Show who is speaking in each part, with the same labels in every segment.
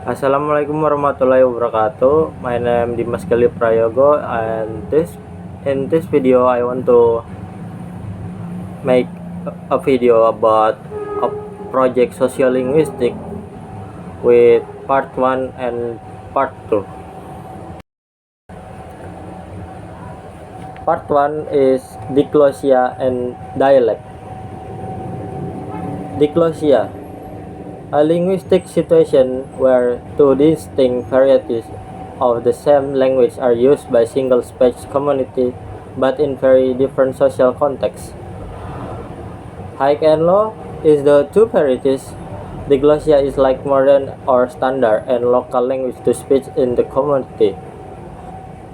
Speaker 1: Assalamualaikum warahmatullahi wabarakatuh. My name Dimas Kelly Prayogo, and in this video I want to make a video about a project sociolinguistic with part 1 and part 2. Part 1 is diglossia and dialect. Diglossia, a linguistic situation where two distinct varieties of the same language are used by single speech community but in very different social contexts. High and low is the two varieties. Diglossia is like modern or standard and local language to speak in the community.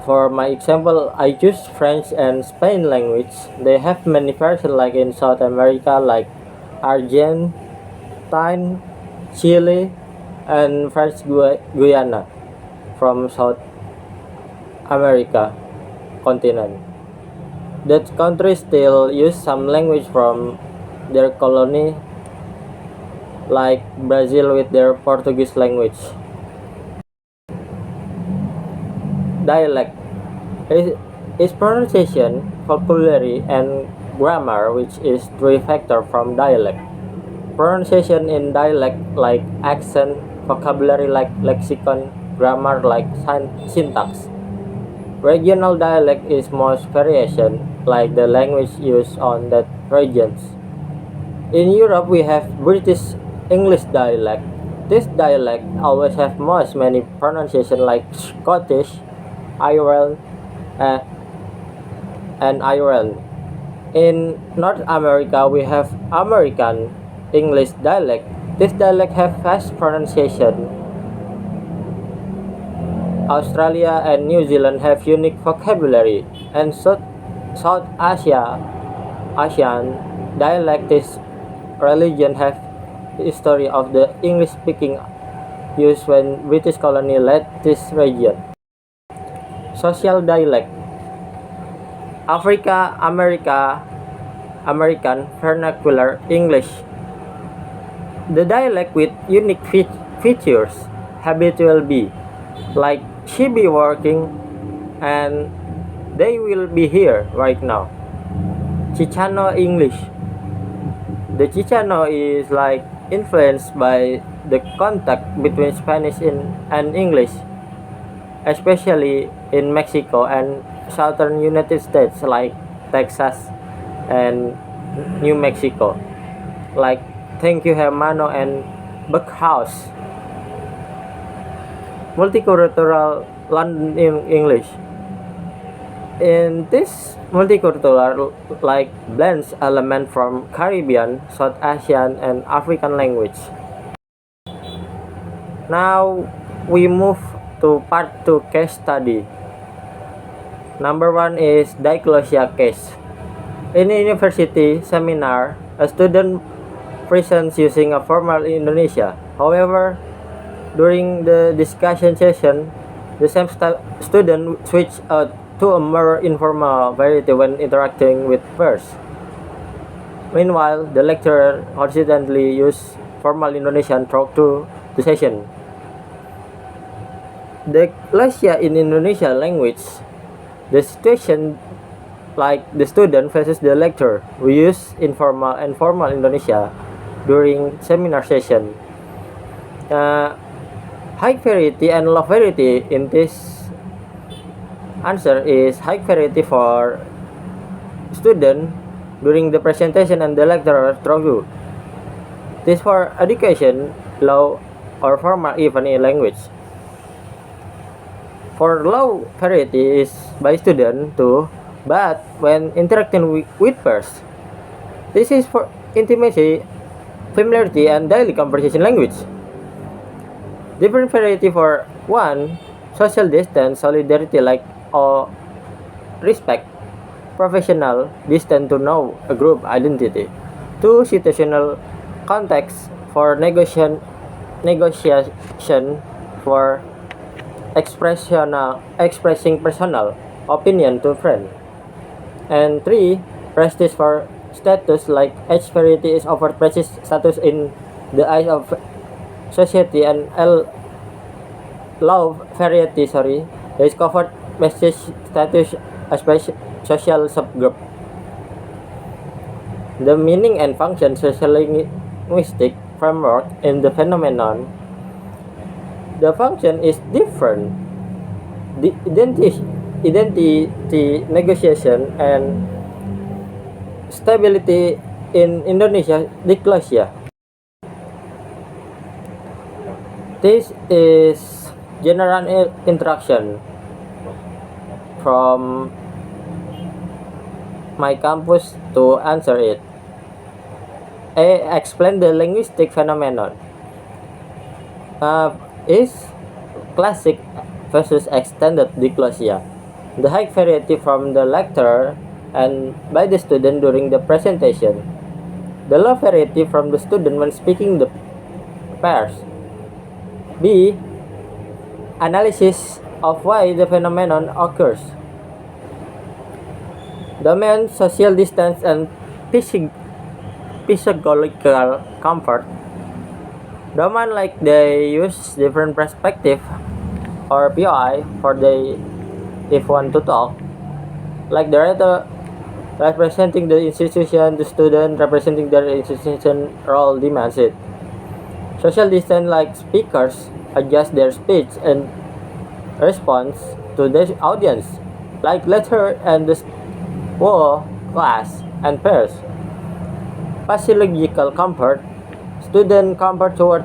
Speaker 1: For my example, I choose French and Spain language. They have many versions like in South America like Argentine, Chile, and French Guyana from South America continent. That countries still use some language from their colony, like Brazil with their Portuguese language. Dialect is pronunciation, vocabulary, and grammar, which is three factors from dialect. Pronunciation in dialect like accent, vocabulary like lexicon, grammar like syntax. Regional dialect is most variation, like the language used on that regions. In Europe, we have British English dialect. This dialect always have most many pronunciation like Scottish, Ireland, uh, and Ireland. In North America, we have American English dialect. This dialect have fast pronunciation. Australia and New Zealand have unique vocabulary, and South Asian dialects religion have history of the English speaking used when British colony led this region. Social dialect. American vernacular English. The dialect with unique features habitual be like she be working and they will be here right now. Chicano English. The Chicano is like influenced by the contact between Spanish and English, especially in Mexico and southern United States like Texas and New Mexico, like thank you hermano and Buckhouse. Multicultural London English. In this multicultural like blends element from Caribbean, South Asian, and African language. Now we move to part 2 case study. Number 1 is diglossia case. In a university seminar, a student presents using a formal Indonesia. However, during the discussion session, the same student switched to a more informal variety when interacting with peers. Meanwhile, the lecturer consistently used formal Indonesian throughout the session. Diglossia in Indonesian language, the situation like the student versus the lecturer. We use informal and formal Indonesia during seminar session. High variety and low variety in this answer is high variety for student during the presentation and the lecturer through. This for education, low or formal even in language. For low variety is by student too, but when interacting with peers. This is for intimacy, familiarity, and daily conversation language. Different variety for 1. Social distance, solidarity like or respect, professional distance to know a group identity. 2. Situational context for negotiation for expressing personal opinion to friend. And 3. Prestige for status like age variety is over prestige status in the eyes of society, and low variety, is covered message status as social subgroup. The meaning and function sociolinguistic framework in the phenomenon. The function is different. The identity negotiation and stability in Indonesia diglosia. This is general introduction from my campus to answer it. Explain the linguistic phenomenon. Is classic versus extended diglosia. The high variety from the lecturer and by the student during the presentation. The low variety from the student when speaking the pairs. B. Analysis of why the phenomenon occurs. Domain, social distance, and psychological comfort. Domain, like they use different perspective or POI for the if want to talk. Like the writer representing the institution, the student representing their institution role demands it. Social distance, like speakers adjust their speech and response to the audience, like lecturer and the whole class and peers. Physiological comfort, student comfort toward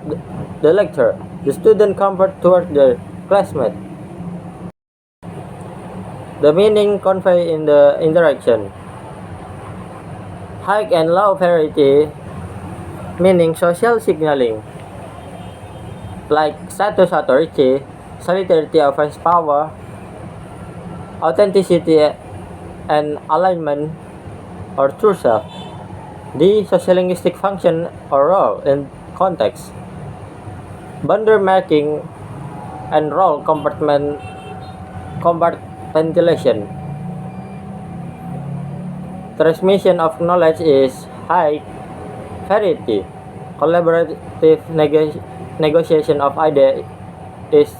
Speaker 1: the lecturer, the student comfort toward their classmate. The meaning conveyed in the interaction. High and low variety, meaning social signaling, like status authority, solidarity of his power, authenticity and alignment or true self. The sociolinguistic function or role in context. Boundary marking and role compartmentalization. Transmission of knowledge is high variety. Collaborative negotiation of ideas is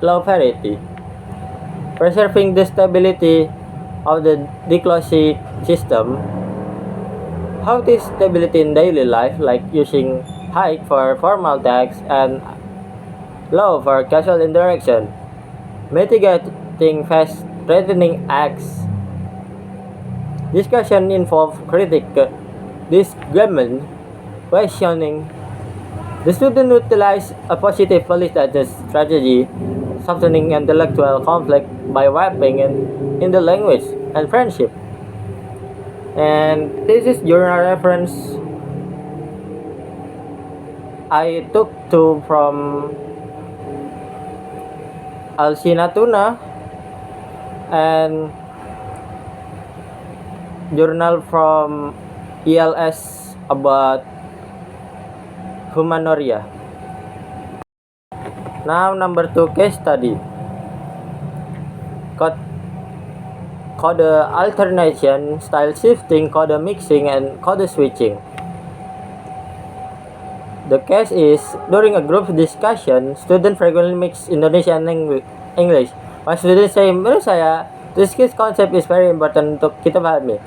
Speaker 1: low variety. Preserving the stability of the diglossic system. How this stability in daily life, like using high for formal text and low for casual interaction. Mitigating fast-threatening acts. Discussion involve disagreement, questioning. The student utilize a positive political strategy, softening intellectual conflict by wrapping in the language and friendship. And this is journal reference I took from Alsina Tuna and journal from ELS about humanoria. Now number 2 case study. Code alternation, style shifting, code mixing, and code switching. The case is during a group discussion, students frequently mix Indonesian and English. One student say, menurut saya, this case concept is very important untuk kita pahami.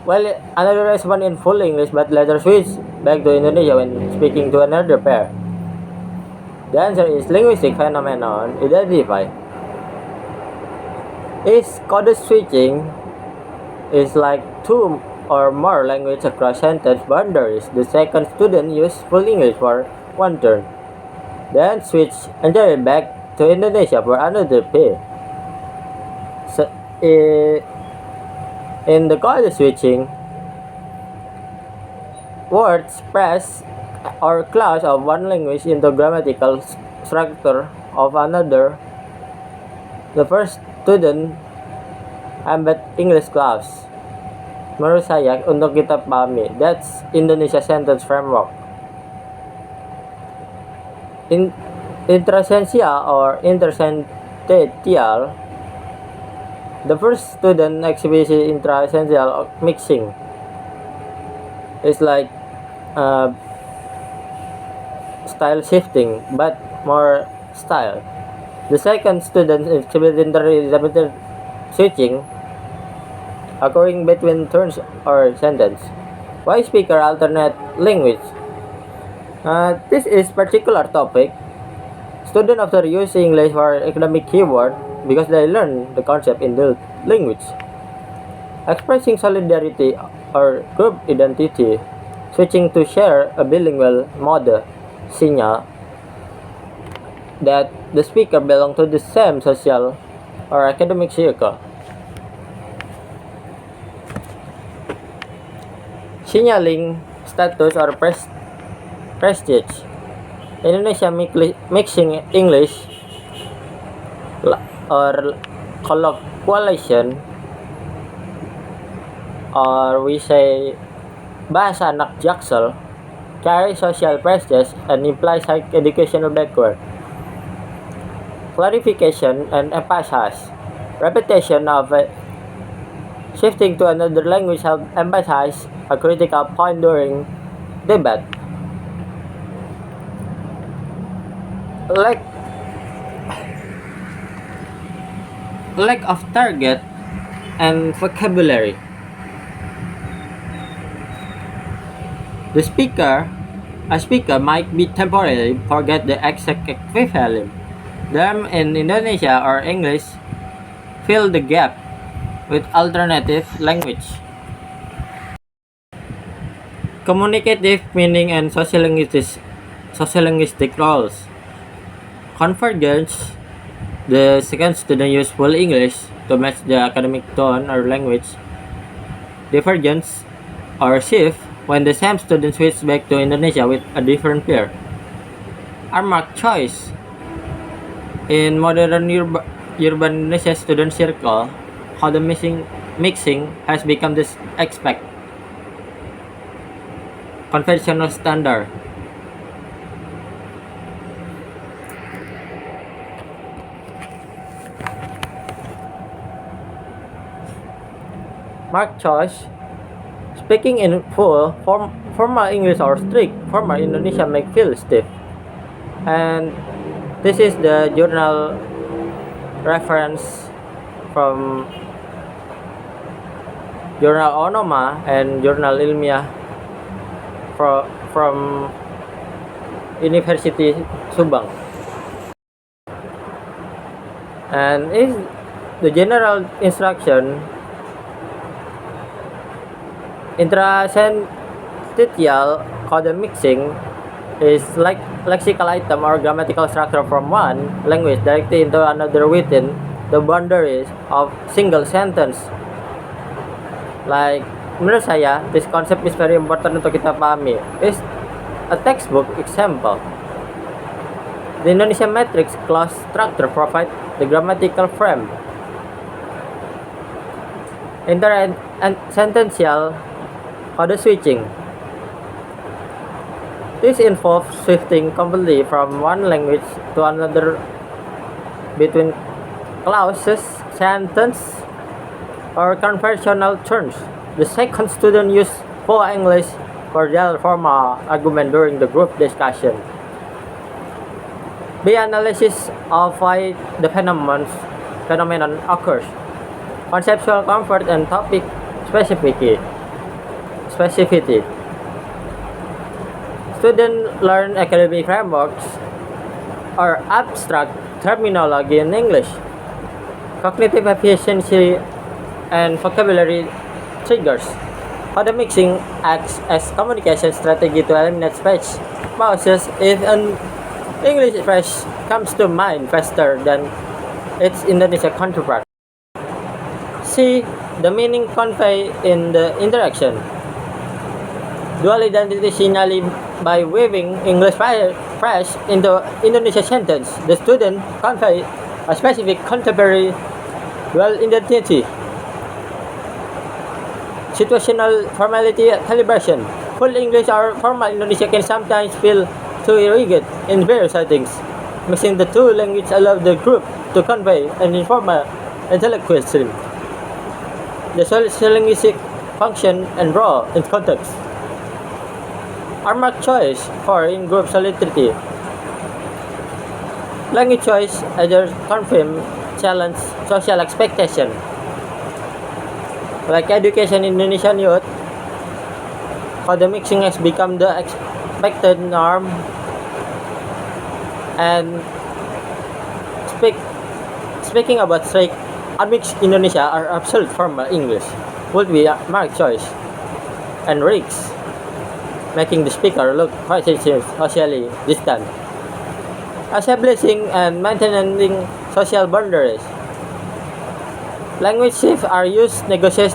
Speaker 1: While another respond in full English but later switch back to Indonesia when speaking to another pair. The answer is linguistic phenomenon identified. Is code switching is like two or more language across sentence boundaries. The second student use full English for one turn, then switch entirely back to Indonesia for another pair. So, in the code switching, words, phrase, or clause of one language into grammatical structure of another. The first student embed English clause. Menurut saya, untuk kita pahami, that's Indonesia sentence framework. Intrasensial or intersentential, the first student exhibits intrasensial mixing. It's like style shifting, but more style. The second, student is limited switching occurring between turns or sentence. Why speaker alternate language? This is particular topic. Students often use English for academic keyword because they learn the concept in the language. Expressing solidarity or group identity, switching to share a bilingual model signal that the speaker belong to the same social or academic circle. Signaling status or prestige. Indonesia mixing English or colloquialization, or we say bahasa anak jaksel, carry social prestige and implies high educational background. Clarification and emphasis. Repetition of shifting to another language help emphasize a critical point during debate. Lack of target and vocabulary. A speaker might be temporarily forget the exact equivalent term in Indonesia or English, fill the gap with alternative language. Communicative meaning and sociolinguistic roles. Convergence. The second student use full English to match the academic tone or language. Divergence or shift when the same student switch back to Indonesia with a different peer. Marked choice. In modern urban Indonesia student circle, how the mixing has become this expect conventional standard. Mark choice. Speaking in full formal English or strict formal Indonesia make feel stiff. And this is the journal reference from Jurnal Onoma and Jurnal Ilmiah from University Subang. And is the general instruction intrasentential code mixing is like lexical item or grammatical structure from one language directly into another within the boundaries of single sentence. Like menurut saya, this concept is very important untuk kita pahami. Is a textbook example. The Indonesian matrix clause structure provides the grammatical frame. Intersentential code switching. This involves shifting completely from one language to another between clauses, sentence, or conversational terms. The second student used full English for their formal argument during the group discussion. The analysis of why the phenomenon occurs. Conceptual comfort and topic specificity. Students learn academic frameworks or abstract terminology in English. Cognitive efficiency and vocabulary triggers. Code mixing acts as communication strategy to eliminate speech pauses if an English phrase comes to mind faster than its Indonesian counterpart. C. The meaning conveyed in the interaction. Dual identity signaling by weaving English phrase into Indonesian sentence. The student convey a specific contemporary dual identity. Situational formality calibration. Full English or formal Indonesia can sometimes feel too rigid in various settings. Mixing the two languages allows the group to convey an informal intellectual stream. The sociolinguistic function and role in context. Marked choice for in-group solidarity. Language choice either confirm, challenge social expectation. Like education in Indonesian youth, the mixing has become the expected norm, and speak, speaking about strict unmixed Indonesia or absolute formal English would be a marked choice and risks, making the speaker look quite socially distant. Establishing and maintaining social boundaries. Language shifts are used negotiate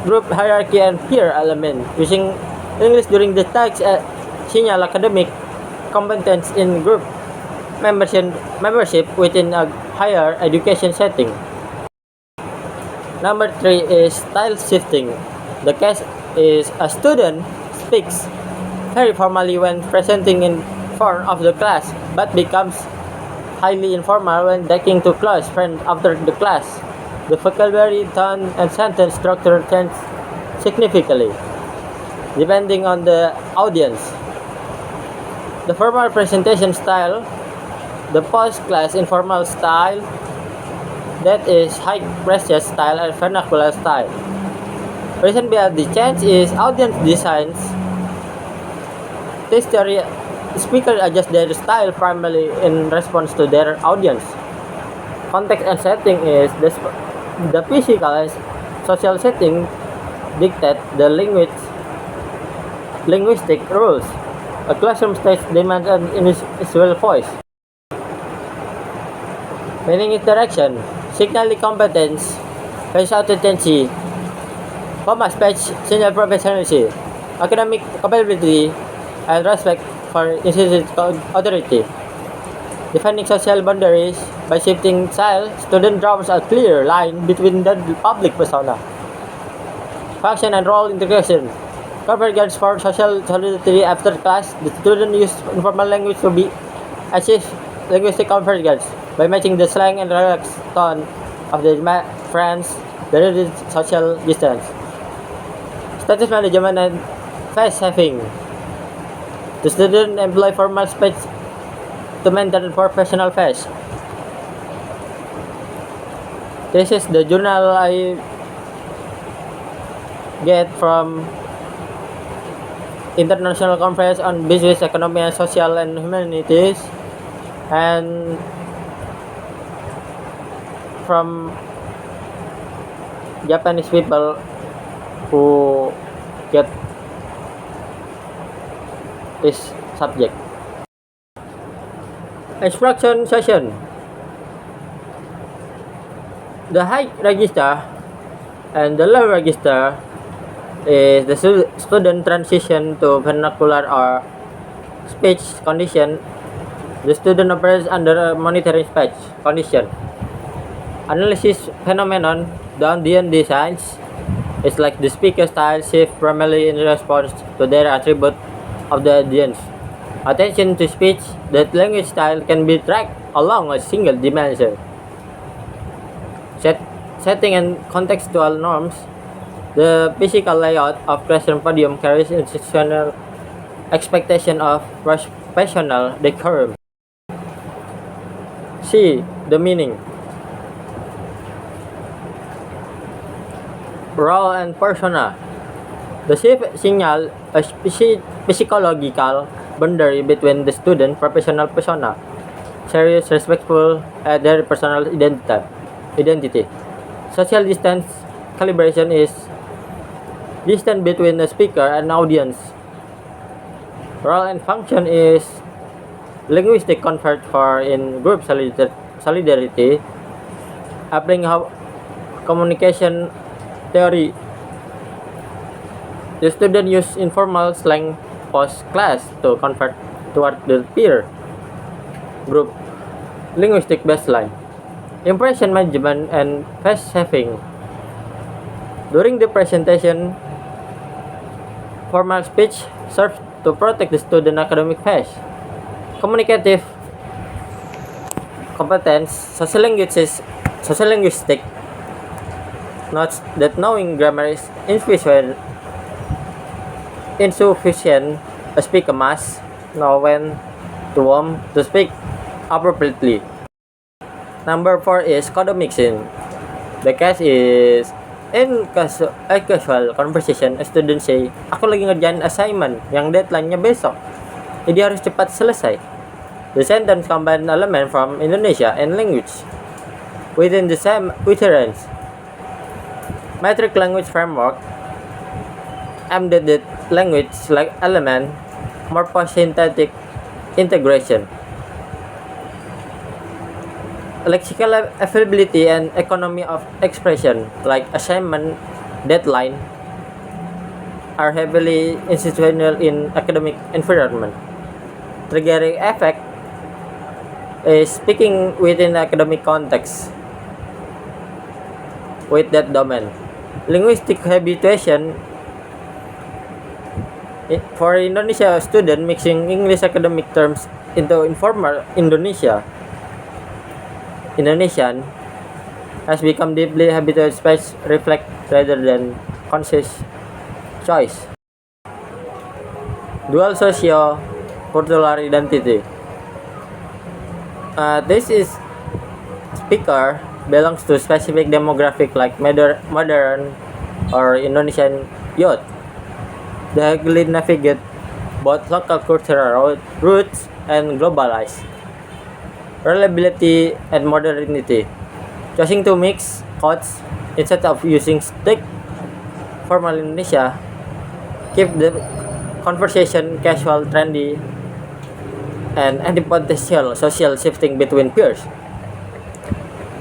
Speaker 1: group hierarchy and peer element. Using English during the task signal academic competence in group membership within a higher education setting. Number 3 is style shifting. The case is a student speaks very formally when presenting in front of the class, but becomes highly informal when talking to close friends after the class. The vocabulary, tone, and sentence structure change significantly, depending on the audience. The formal presentation style, the post-class informal style, that is high-pressure style and vernacular style. Reason behind the change is audience designs. This theory speakers adjust their style primarily in response to their audience. Context and setting is the physical and social setting dictate the linguistic rules. A classroom stage demands an individual voice. Meaning interaction, signaling competence, face authenticity, speech, signal professionalism, academic capability, and respect for institutional authority. Defining social boundaries by shifting style, student draws a clear line between the public persona. Function and role integration. Convergence for social solidarity after class, the student use informal language to be achieve linguistic convergence by matching the slang and relaxed tone of the friends, the reduced social distance. Status management and face having. The student employ formal speech to maintain professional face. This is the journal I get from International Conference on Business, Economy, and Social and Humanities, and from Japanese people who get this subject. Instruction session. The high register and the low register is the student transition to vernacular or speech condition. The student operates under a monitoring speech condition. Analysis phenomenon, the audience designs is like the speaker style shift primarily in response to their attribute of the audience. Attention to speech, that language style can be tracked along a single dimension. Setting and contextual norms, the physical layout of classroom podium carries institutional expectation of professional decorum. C. The meaning. Role and persona. The shift signal a psychological boundary between the student professional persona, serious, respectful, and their personal identity. Social distance calibration is distance between the speaker and audience. Role and function is linguistic convert for in group solidarity, applying how communication theory. The student use informal slang post-class to convert toward the peer group linguistic baseline. Impression management and face having. During the presentation, formal speech serves to protect the student academic face. Communicative competence, sociolinguistic notes that knowing grammar is insufficient. A speaker must know when to speak appropriately. Number 4 is code mixing. The case is in a casual conversation, a student say, aku lagi ngerjain assignment yang deadline-nya besok. Jadi harus cepat selesai. The sentence combine element from Indonesia and language within the same utterance. Metric language framework embedded language like element morphosynthetic integration. Lexical availability and economy of expression like assignment deadline are heavily institutional in academic environment. Triggering effect is speaking within academic context with that domain. Linguistic habituation for Indonesia student mixing English academic terms into informal Indonesian has become deeply habitual space reflect rather than conscious choice. Dual socio-cultural identity. This is speaker belongs to specific demographic like modern or Indonesian youth. They navigate both local cultural roots and globalized reliability and modernity. Choosing to mix codes instead of using strict formal Indonesia keep the conversation casual, trendy, and antipotential social shifting between peers.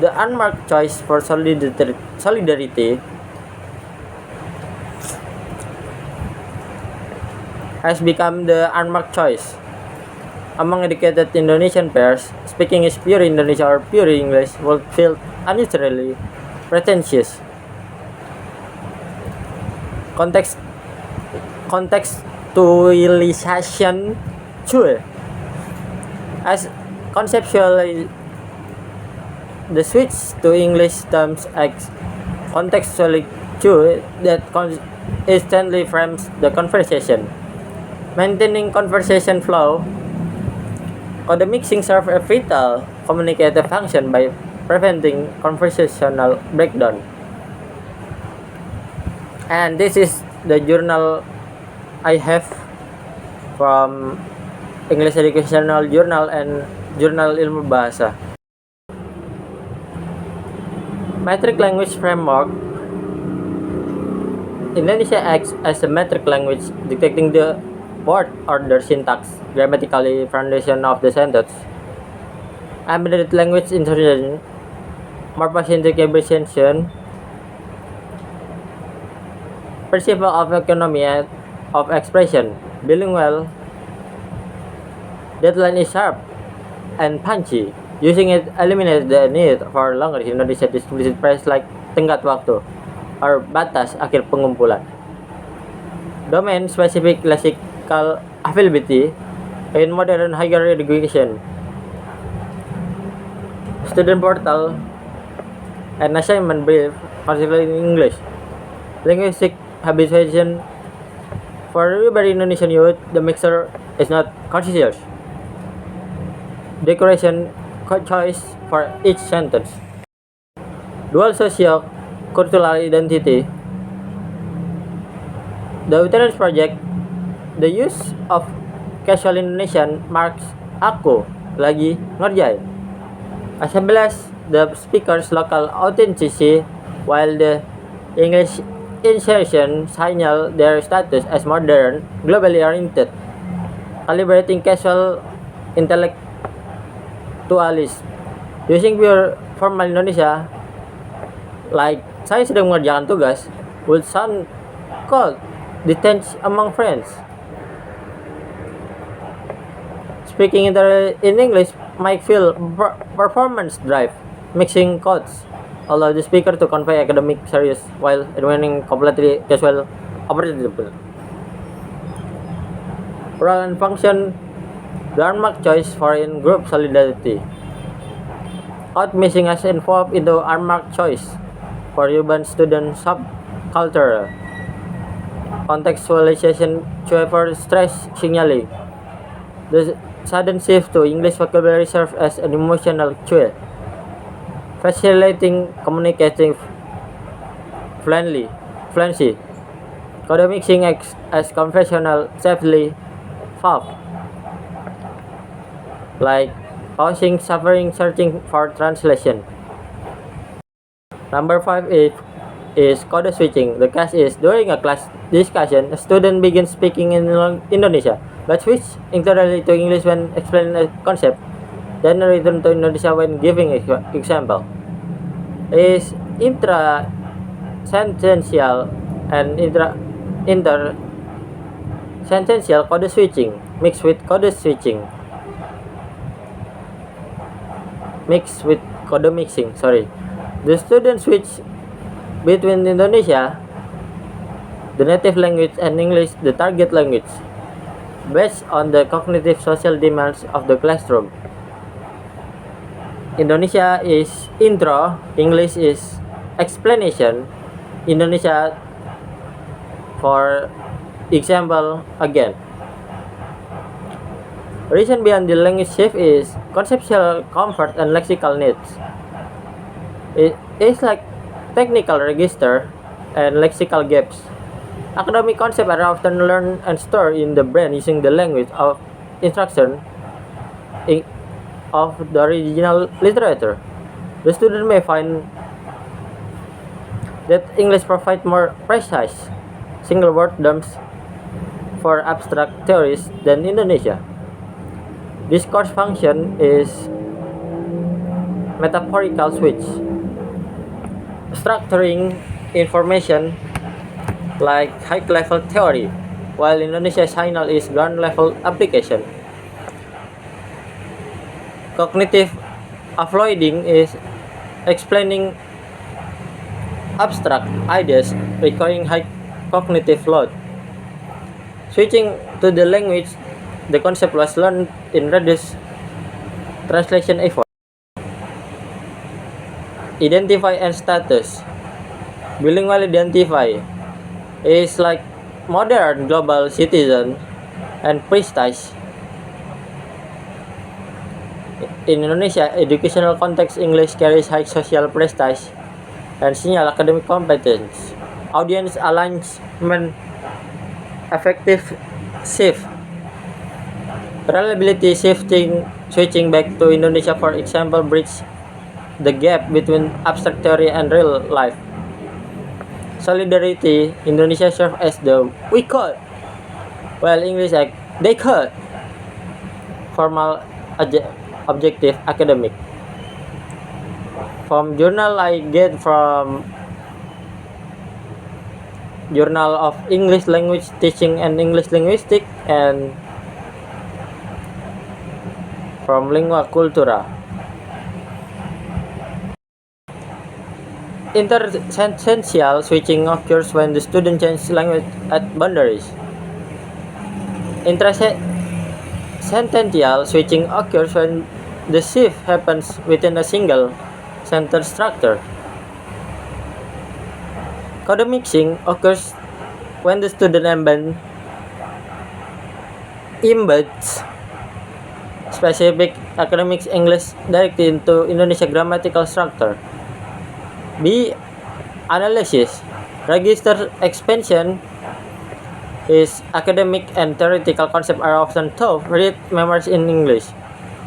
Speaker 1: The unmarked choice for solidarity has become the unmarked choice. Among educated Indonesian peers, speaking is pure Indonesia or pure English would feel unnecessarily pretentious. Contextualization too. As conceptually, the switch to English terms acts contextually too that instantly frames the conversation. Maintaining conversation flow, code mixing serves a vital communicative function by preventing conversational breakdown. And this is the journal I have from English Educational Journal and Journal Ilmu Bahasa. Metric language framework. Indonesia acts as a metric language dictating the word order, syntax, grammatically foundation of the sentence. Embedded language insertion, morphosynthetic abbreviation, principle of economy of expression, bilingual. Deadline is sharp and punchy. Using it eliminates the need for longer Indonesia explicit phrase like tenggat waktu or batas akhir pengumpulan. Domain specific lexical availability in modern higher education. Student portal and assignment brief considered in English. Linguistic habituation for everybody Indonesian youth, the mixer is not conscious. Decoration choice for each sentence. Dual socio-cultural identity. The Veterans Project, the use of casual Indonesian marks aku lagi ngerjain, as well as the speaker's local authenticity, while the English insertion signal their status as modern, globally oriented, calibrating casual intellectualism. Using pure formal Indonesia, like saya sedang mengerjakan tugas, would sound cold, detached among friends. Speaking in English might feel performance drive, mixing codes, allow the speaker to convey academic serious while remaining completely casual, approachable. Role and function, the unmarked choice for in-group solidarity. Out missing has involved into unmarked choice for urban student subculture. Contextualization choice for stress signaling. The sudden shift to English vocabulary serves as an emotional choice. facilitating communicating fluency. Code mixing acts as conventional safely valve, like pausing, suffering, searching for translation. Number 5 is code switching. The case is during a class discussion, a student begins speaking in Indonesia, but switch entirely to English when explaining a concept, then return to Indonesia when giving example. Is intra-sentential and inter-sentential code switching mixed with code mixing. The student switch between Indonesia, the native language, and English, the target language, based on the cognitive social demands of the classroom. Indonesia is intro, English is explanation, Indonesia for example again. Reason behind the language shift is conceptual comfort and lexical needs. It is like technical register and lexical gaps. Academic concepts are often learned and stored in the brain using the language of instruction of the original literature. The student may find that English provides more precise single word terms for abstract theories than Indonesia. This course function is metaphorical switch, structuring information like high-level theory, while Indonesia's final is ground-level application. Cognitive offloading is explaining abstract ideas requiring high cognitive load. Switching to the language, the concept was learned in reduced translation effort. Identify and status. Bilingual identify is like modern global citizen and prestige. In Indonesia, educational context, English carries high social prestige and signal academic competence. Audience alignment, effective shift. Reliability switching back to Indonesia, for example, bridge the gap between abstract theory and real life. Solidarity, Indonesia serves as the we could, while English like they could. Formal objective academic. From journal I get from Journal of English Language Teaching and English Linguistics, and from Lingua Cultura. Intersentential switching occurs when the student changes language at boundaries. Intrasentential switching occurs when the shift happens within a single sentence structure. Code mixing occurs when the student embeds specific academic English directly into Indonesia grammatical structure. B. Analysis. Register expansion is academic and theoretical concepts are often taught, read, memorized in English.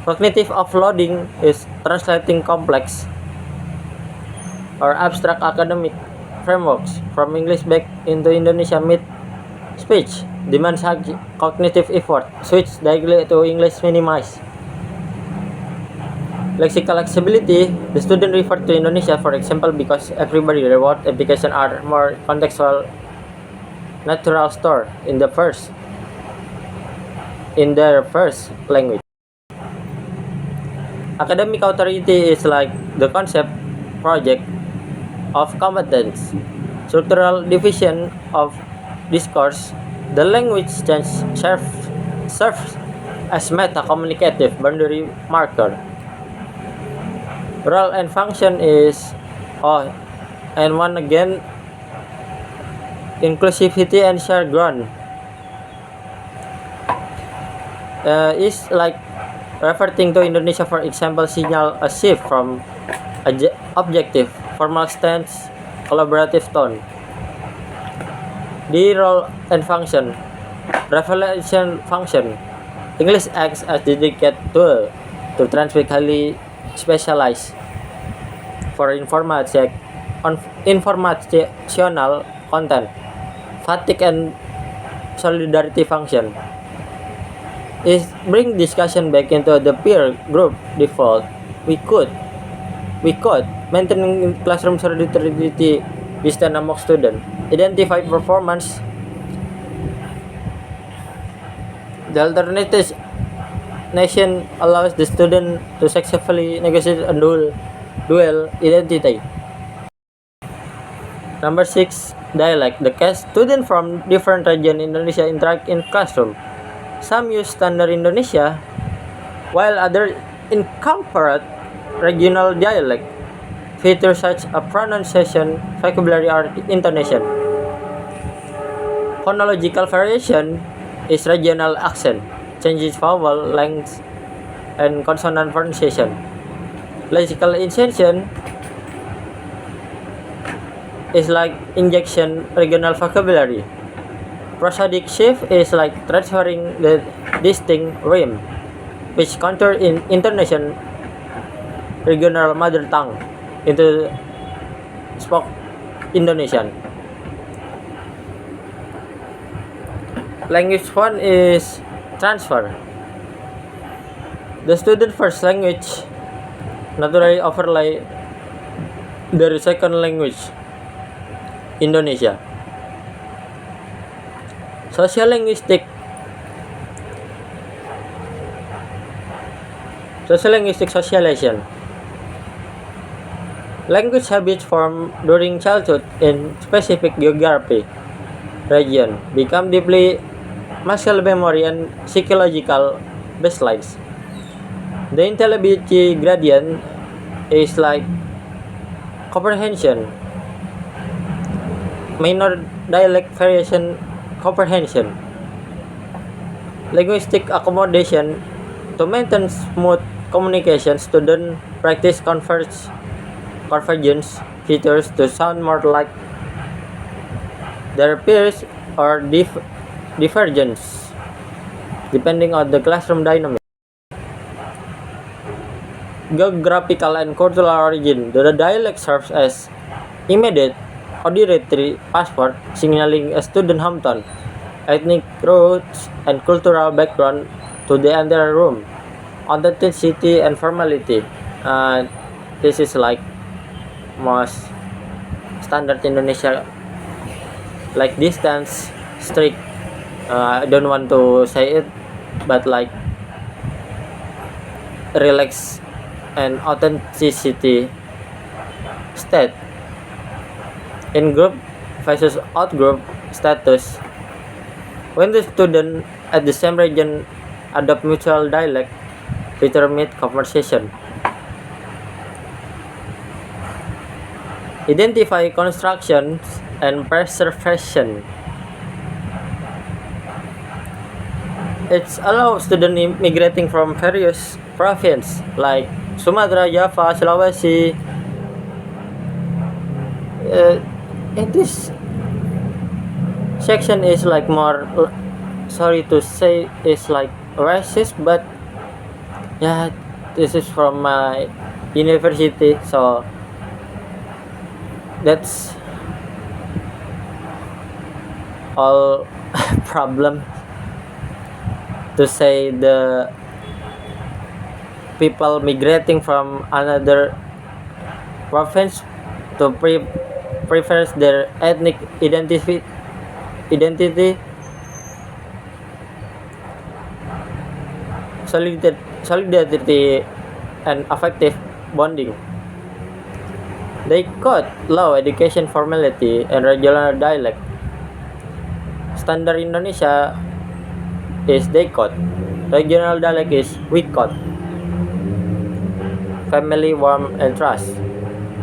Speaker 1: Cognitive offloading is translating complex or abstract academic frameworks from English back into Indonesia mid-speech. Demands high cognitive effort. Switch directly to English minimize. Lexical accessibility, the student refer to Indonesia, for example, because everybody reward applications are more contextual, natural stored in their first language. Academic authority is like the concept project of competence, structural division of discourse. The language change serves as meta-communicative boundary marker. Role and function is and one again inclusivity and shared ground is like Referring to Indonesia, for example, signal a shift from objective, formal stance, collaborative tone. The role and function. Revelation function. English acts as dedicated tool to transmit highly specialized for informational content. Fatigue and solidarity function is bring discussion back into the peer group default. We could maintaining classroom solidarity distance among students. Identify performance. The alternative nation allows the student to successfully negotiate a dual identity. Number 6, dialect. The case students from different regions in Indonesia interact in classroom. Some use standard Indonesia, while others incorporate regional dialect. Features such as pronunciation, vocabulary, or intonation. Phonological variation is regional accent, changes vowel length, and consonant pronunciation. Lexical insertion is like injection regional vocabulary. Prosodic shift is like transferring the distinct rhyme, which contour in intonation regional mother tongue into spoke Indonesian. Language one is transfer. The student first language naturally overlay their second language, Indonesia. Social-linguistic socialization. Language habits formed during childhood in specific geography region become deeply muscle memory and psychological baselines. The intelligibility gradient is like comprehension, minor dialect variation comprehension, linguistic accommodation. To maintain smooth communication, students practice convergence features to sound more like their peers or divergence, depending on the classroom dynamic. Geographical and cultural origin. The dialect serves as immediate auditory passport, signaling a student's hometown, ethnic roots, and cultural background to the entire room. Authenticity and formality. This is like most standard Indonesia, like distance, strict. I don't want to say it, but like relax and authenticity state. In group versus out group status. When the student at the same region adopt mutual dialect, determine conversation. Identify constructions and preservation. It allows students migrating from various provinces like Sumatra, Java, Sulawesi. This section is like more, sorry to say, is like racist, but yeah, this is from my university, so that's all problem to say the people migrating from another province to prefers their ethnic identity solidarity and affective bonding. They quote law, education, formality, and regional dialect. Standard Indonesia is they quote. Regional dialect is we quote. Family, warmth, and trust.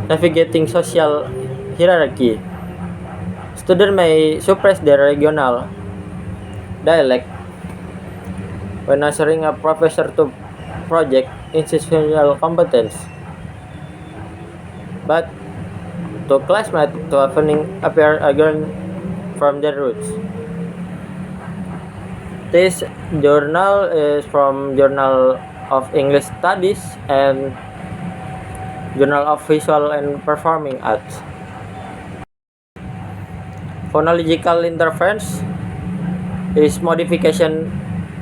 Speaker 1: Navigating social hierarchy. Students may suppress their regional dialect when answering a professor to project institutional competence, but to classmates to often appear again from their roots. This journal is from Journal of English Studies and Journal of Visual and Performing Arts. Phonological interference is modification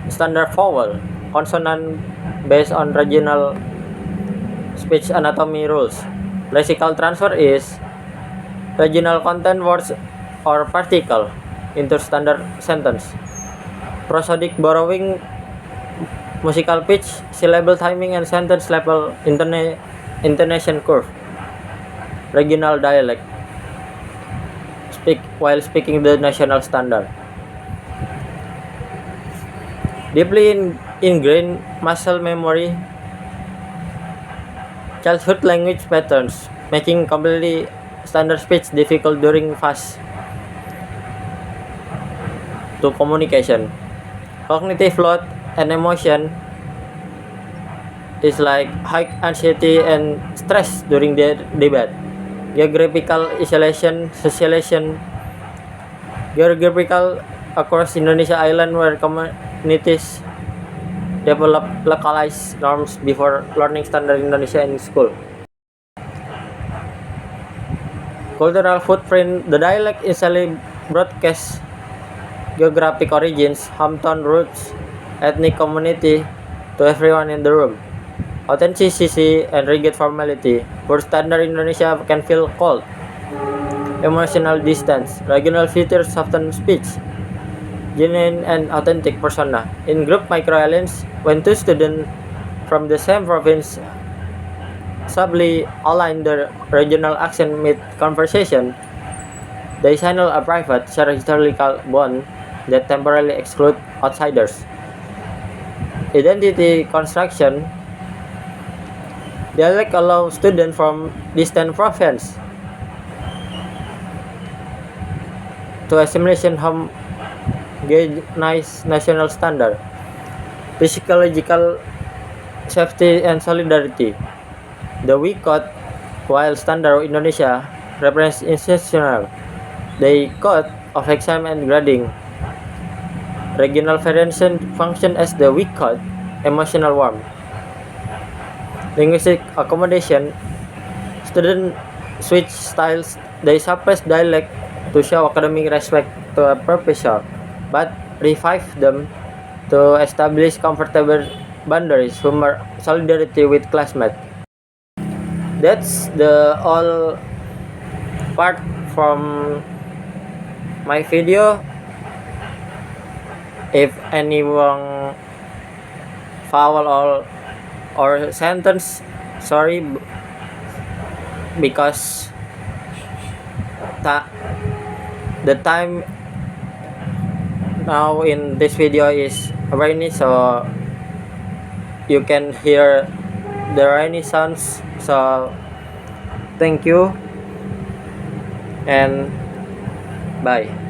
Speaker 1: standard vowel consonant based on regional speech anatomy rules. Lexical transfer is regional content words or particle into standard sentence. Prosodic borrowing, musical pitch, syllable timing, and sentence level intonation curve. Regional dialect. Speak while speaking the national standard. Deeply ingrained muscle memory, childhood language patterns, making completely standard speech difficult during fast to communication. Cognitive load and emotion is like high anxiety and stress during the debate. Geographical isolation, socialization, geographical across Indonesia island where communities develop localized norms before learning standard Indonesia in school. Cultural footprint, the dialect easily broadcasts geographic origins, hometown roots, ethnic community to everyone in the room. Authenticity and rigid formality. For standard Indonesia can feel cold. Emotional distance. Regional features soften speech. Genuine and authentic persona. In group microislands, when two students from the same province subtly align their regional accent mid conversation, they signal a private, shared historical bond that temporarily exclude outsiders. Identity construction. Dialect allows students from distant province to assimilation homogenized national standard. Psychological safety and solidarity. The we code, while standard Indonesia represents institutional, the code of exam and grading. Regional variation function as the weak code, emotional warmth. Linguistic accommodation. Students switch styles. They suppress dialect to show academic respect to a professor, but revive them to establish comfortable boundaries, humor, solidarity with classmates. That's the all part from my video. If anyone vowel or sentence, sorry, because the time now in this video is rainy, so you can hear the rainy sounds. So thank you and bye.